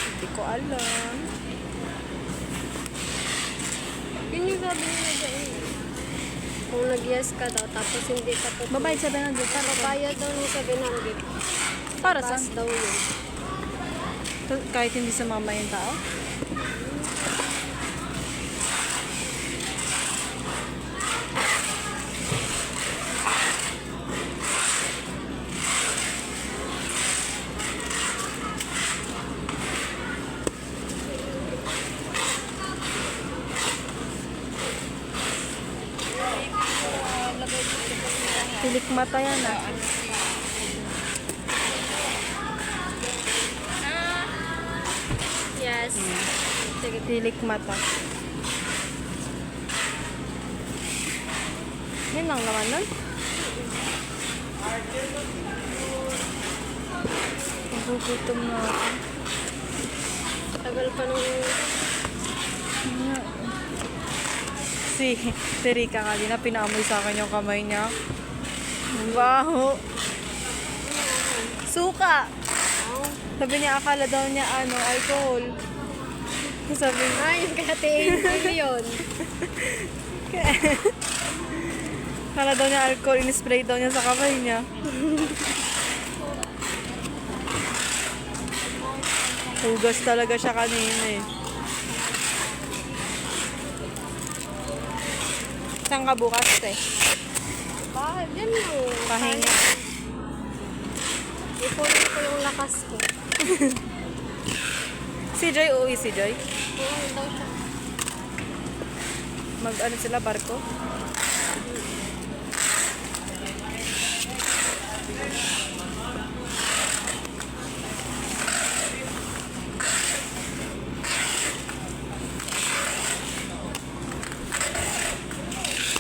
Hindi ko alam. Yun yung sabi nila dyan. Kung nag-yes ka daw, tapos hindi ka po. Babayad 700 para sa... Bayad daw ng 700. Para sa... Pass daw yun. Kahit hindi sumama yung tao? Tilik mata yan ah. Yes. Sige. Tilik mata. Yan lang naman nun. Nagugutom na ako. Tagal pa nung... Si Rika kanina, pinaamoy sa akin yung kamay niya. Ang baho. Suka! Sabi niya, akala daw niya, alcohol. Sabi niya, Ay, yung kahatiin ko yun. akala daw niya alcohol, in-spray daw niya sa kamay niya. Hugas talaga siya kanina eh. Saan ka bukas eh? Bakit? Yan mo. Pahinga. Ipunin ko yung lakas ko. Si Joy, uuwi si Joy. Ipunin daw siya. Mag-ano sila, barko?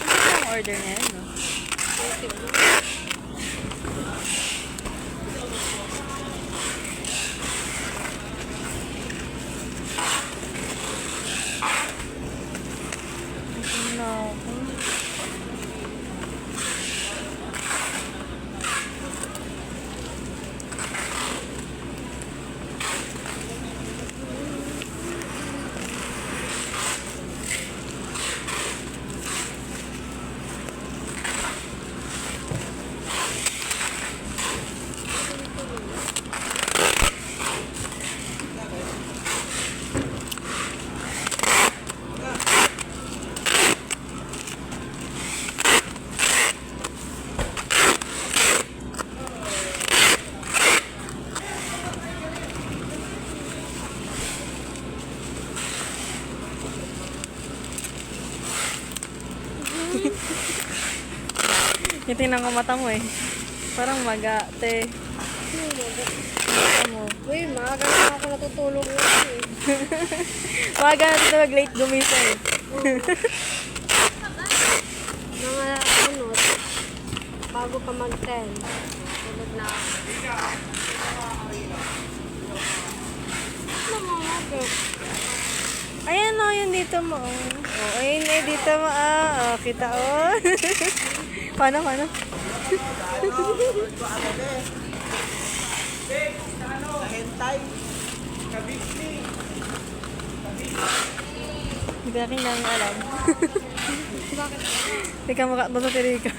Ano ang order niya yun, no? No. Yung tingnan ko mata mo eh. Parang maga, te. Mata mo. Uy, maaga na ako natutulog ngayon eh. Maga natin na mag-late gumising eh. Mga bago pa mag-10. Tulog na ako. Namamagod. Ayan o, yun dito mo. Oh, ayun eh, dito mo. Oh, kita o. Paano? Hindi natin lang alam. Bakit? Ikaw makakita sa Tirika.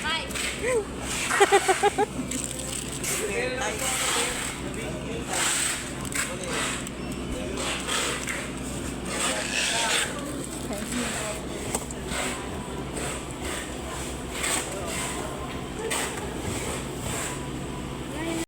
Ay!